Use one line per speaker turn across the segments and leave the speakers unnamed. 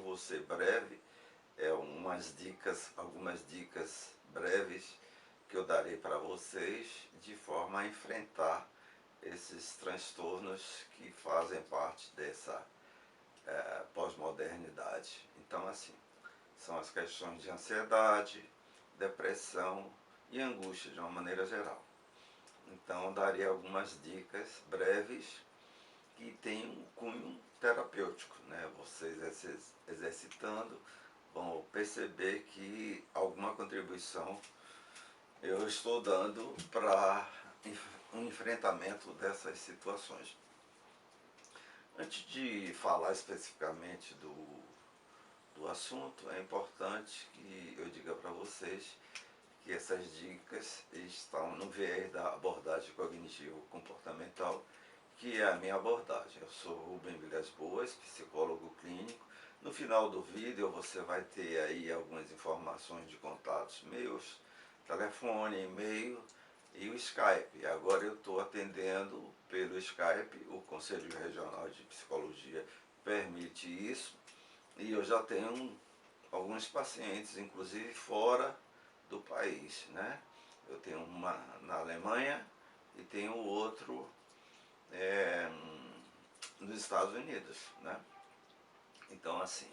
vou ser breve, algumas dicas breves que eu darei para vocês de forma a enfrentar esses transtornos que fazem parte dessa pós-modernidade. Então, assim, são as questões de ansiedade, depressão e angústia de uma maneira geral. Então, darei algumas dicas breves que têm um cunho terapêutico, né? Vocês exercitando vão perceber que alguma contribuição eu estou dando para um enfrentamento dessas situações. Antes de falar especificamente do assunto, é importante que eu diga para vocês que essas dicas estão no viés da abordagem cognitivo-comportamental, que é a minha abordagem. Eu sou Rubem Vilas Boas, psicólogo clínico. No final do vídeo você vai ter aí algumas informações de contatos meus, telefone, e-mail e o Skype. Agora eu estou atendendo pelo Skype, o Conselho Regional de Psicologia permite isso, e eu já tenho alguns pacientes, inclusive fora do país, né? Eu tenho uma na Alemanha e tenho outro nos Estados Unidos, né? Então, assim,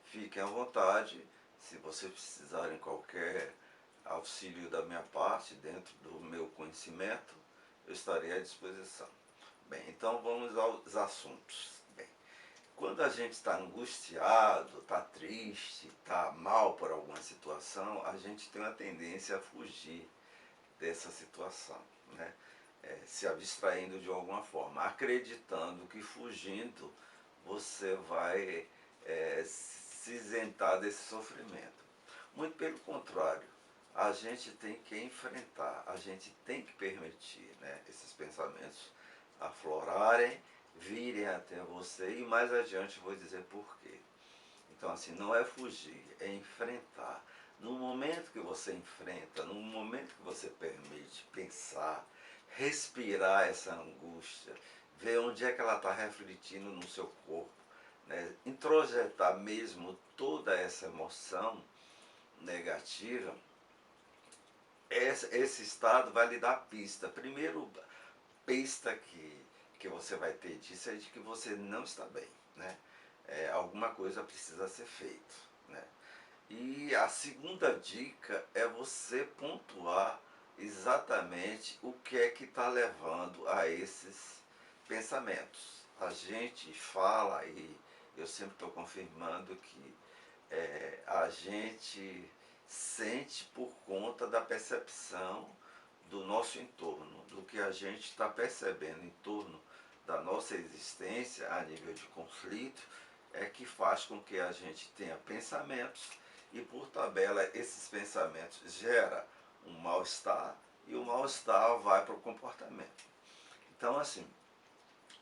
fiquem à vontade, se vocês precisarem qualquer auxílio da minha parte, dentro do meu conhecimento, eu estarei à disposição. Bem, então vamos aos assuntos. Bem, quando a gente está angustiado, está triste, está mal por alguma situação, a gente tem uma tendência a fugir dessa situação, né? Se abstraindo de alguma forma, acreditando que fugindo você vai se isentar desse sofrimento. Muito pelo contrário, a gente tem que enfrentar, a gente tem que permitir, né, esses pensamentos aflorarem, virem até você, e mais adiante vou dizer por quê. Então, assim, não é fugir, é enfrentar. No momento que você enfrenta, no momento que você permite pensar, respirar essa angústia, ver onde é que ela está refletindo no seu corpo, né? Introjetar mesmo toda essa emoção negativa, esse estado vai lhe dar pista. Primeiro, pista que você vai ter disso é de que você não está bem, né? Alguma coisa precisa ser feita, né? E a segunda dica é você pontuar exatamente o que é que está levando a esses pensamentos. A gente fala, e eu sempre estou confirmando que a gente sente por conta da percepção do nosso entorno, do que a gente está percebendo em torno da nossa existência a nível de conflito, é que faz com que a gente tenha pensamentos, e por tabela esses pensamentos geram um mal-estar, e o mal-estar vai para o comportamento. Então, assim,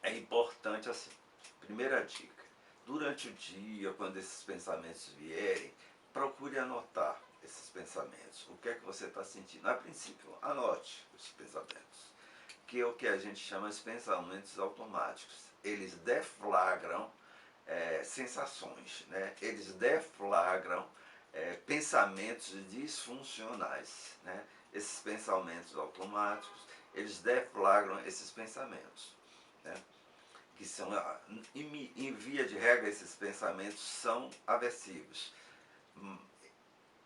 é importante, assim, primeira dica, durante o dia, quando esses pensamentos vierem, procure anotar esses pensamentos. O que é que você está sentindo? A princípio, anote os pensamentos, que é o que a gente chama de pensamentos automáticos. Eles deflagram sensações, né? Eles deflagram pensamentos disfuncionais, né? Esses pensamentos automáticos, eles deflagram esses pensamentos, né? Que são, em via de regra, esses pensamentos são aversivos.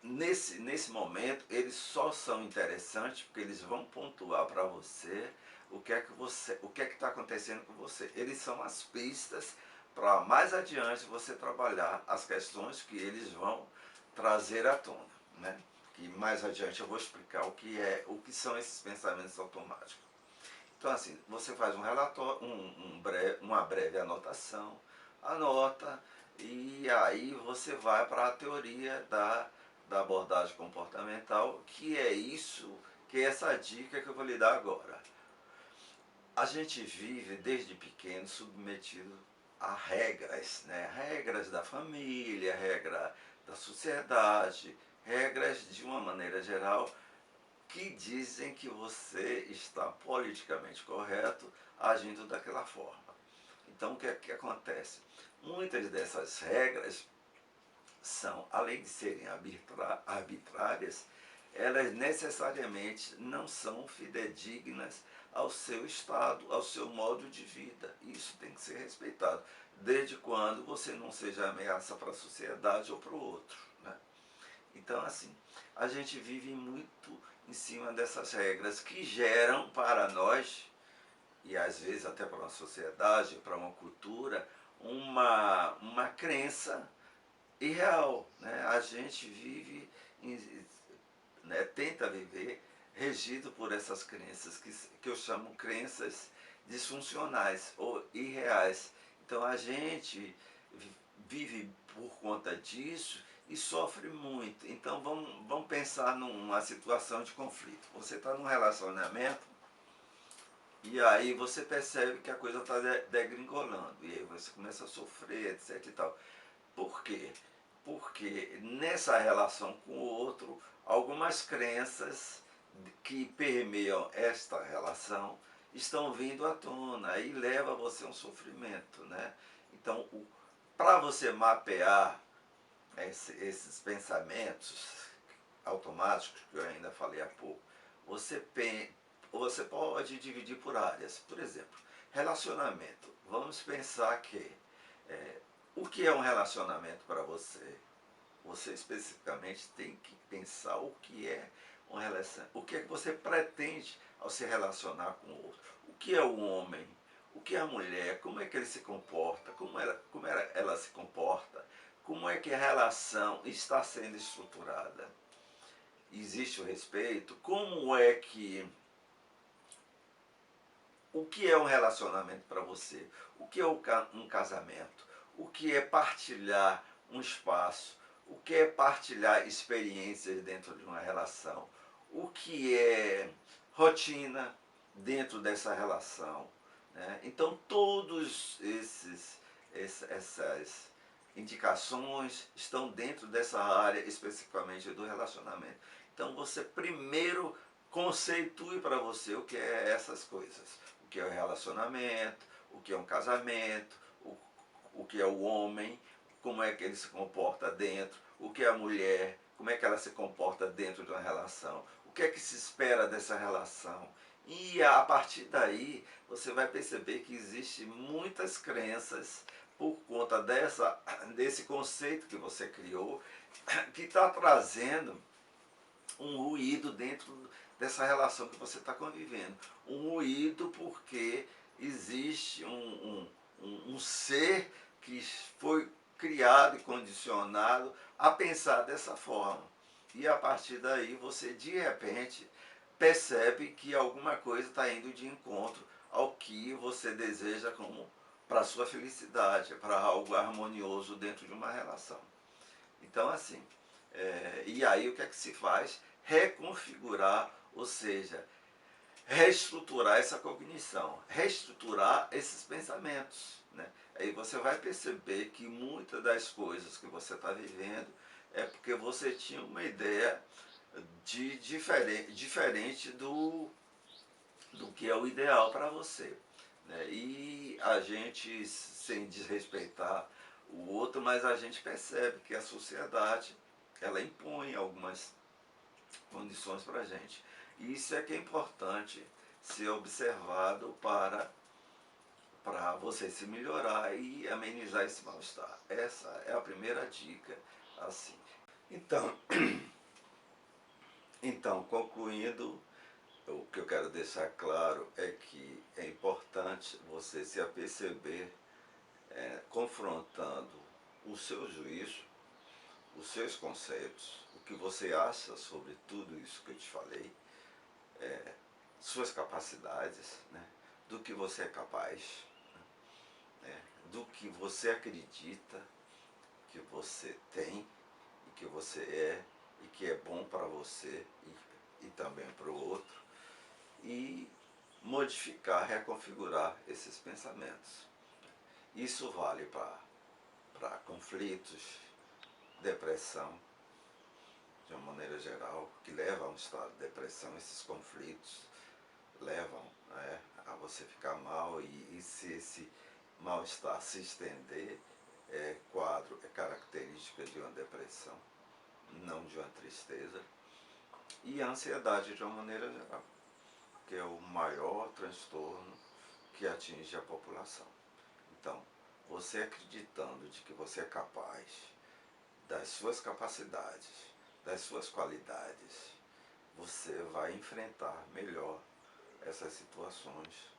Nesse momento, eles só são interessantes porque eles vão pontuar para você o que é que está acontecendo com você. Eles são as pistas para mais adiante você trabalhar as questões que eles vão trazer à tona, né? Que mais adiante eu vou explicar o que são esses pensamentos automáticos. Então, assim, você faz um relatório, uma breve anotação, anota, e aí você vai para a teoria da abordagem comportamental, que é essa dica que eu vou lhe dar agora. A gente vive desde pequeno submetido a regras, né? Regras da família, regra da sociedade, regras de uma maneira geral, que dizem que você está politicamente correto agindo daquela forma. Então, o que é que acontece? Muitas dessas regras são, além de serem arbitrárias, elas necessariamente não são fidedignas ao seu estado, ao seu modo de vida. Isso tem que ser respeitado, desde quando você não seja ameaça para a sociedade ou para o outro, né? Então, assim, a gente vive muito em cima dessas regras que geram para nós, e às vezes até para uma sociedade, para uma cultura, uma crença irreal, né? A gente vive, né, tenta viver regido por essas crenças que eu chamo crenças disfuncionais ou irreais. Então a gente vive por conta disso e sofre muito. Então vamos pensar numa situação de conflito. Você está num relacionamento e aí você percebe que a coisa está degringolando. E aí você começa a sofrer, etc e tal. Por quê? Porque nessa relação com o outro, algumas crenças que permeiam esta relação estão vindo à tona e leva você a um sofrimento, né? Então, para você mapear esses pensamentos automáticos, que eu ainda falei há pouco, você, você pode dividir por áreas. Por exemplo, relacionamento. Vamos pensar que o que é um relacionamento para você? Você especificamente tem que pensar o que é uma relação, o que é que você pretende ao se relacionar com o outro. O que é o homem? O que é a mulher? Como é que ele se comporta? Como ela se comporta? Como é que a relação está sendo estruturada? Existe o respeito? Como é que... O que é um relacionamento para você? O que é um casamento? O que é partilhar um espaço? O que é partilhar experiências dentro de uma relação? O que é rotina dentro dessa relação, né? Então, todos essas indicações estão dentro dessa área especificamente do relacionamento. Então, você primeiro conceitue para você o que é essas coisas. O que é o relacionamento, o que é um casamento, o que é o homem, como é que ele se comporta dentro, o que é a mulher, como é que ela se comporta dentro de uma relação, o que é que se espera dessa relação. E a partir daí você vai perceber que existem muitas crenças por conta desse conceito que você criou, que está trazendo um ruído dentro dessa relação que você está convivendo. Um ruído porque existe um ser que foi criado e condicionado a pensar dessa forma. E a partir daí você de repente percebe que alguma coisa está indo de encontro ao que você deseja como para a sua felicidade, para algo harmonioso dentro de uma relação. Então, assim, e aí o que é que se faz? Reconfigurar, ou seja, reestruturar essa cognição, reestruturar esses pensamentos, né? Aí você vai perceber que muitas das coisas que você está vivendo é porque você tinha uma ideia diferente do que é o ideal para você, né? E a gente, sem desrespeitar o outro, mas a gente percebe que a sociedade ela impõe algumas condições para a gente. E isso é que é importante ser observado para você se melhorar e amenizar esse mal-estar. Essa é a primeira dica, assim. Então, concluindo, o que eu quero deixar claro é que é importante você se aperceber, confrontando o seu juízo, os seus conceitos, o que você acha sobre tudo isso que eu te falei, suas capacidades, né, do que você é capaz, né, do que você acredita que você tem e que você é e que é bom para você e também para o outro, e modificar, reconfigurar esses pensamentos. Isso vale para conflitos, depressão, de uma maneira geral, que leva a um estado de depressão. Esses conflitos levam, né, a você ficar mal, e se esse mal-estar se estender, quadro é característica de uma depressão, não de uma tristeza. E a ansiedade de uma maneira geral, que é o maior transtorno que atinge a população. Então, você acreditando de que você é capaz das suas capacidades, das suas qualidades, você vai enfrentar melhor essas situações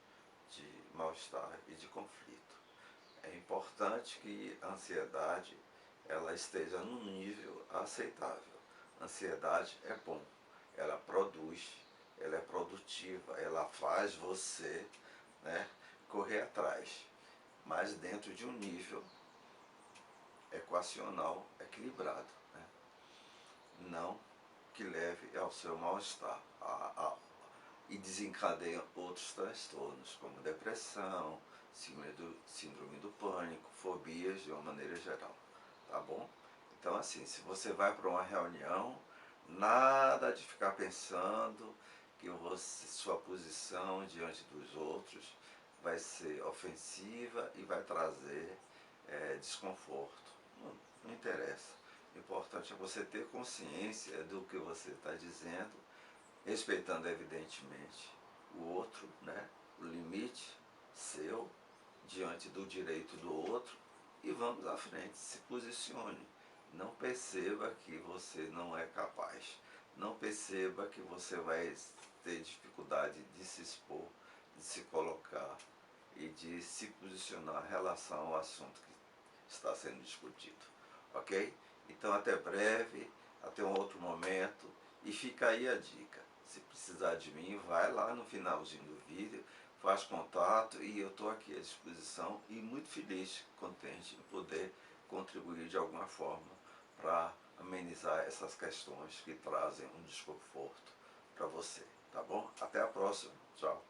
de mal-estar e de conflito. É importante que a ansiedade ela esteja num nível aceitável. A ansiedade é bom, ela produz, ela é produtiva, ela faz você, né, correr atrás, mas dentro de um nível equacional equilibrado, né? Não que leve ao seu mal-estar e desencadeia outros transtornos, como depressão, síndrome do pânico, fobias de uma maneira geral, tá bom? Então assim, se você vai para uma reunião, nada de ficar pensando que sua posição diante dos outros vai ser ofensiva e vai trazer desconforto. Não interessa. O importante é você ter consciência do que você está dizendo, respeitando evidentemente o outro, né? O limite seu diante do direito do outro, e vamos à frente, se posicione. Não perceba que você não é capaz. Não perceba que você vai ter dificuldade de se expor, de se colocar e de se posicionar em relação ao assunto que está sendo discutido. Ok? Então até breve, até um outro momento, e fica aí a dica. Se precisar de mim, vai lá no finalzinho do vídeo, faz contato e eu estou aqui à disposição e muito feliz, contente em poder contribuir de alguma forma para amenizar essas questões que trazem um desconforto para você, tá bom? Até a próxima, tchau.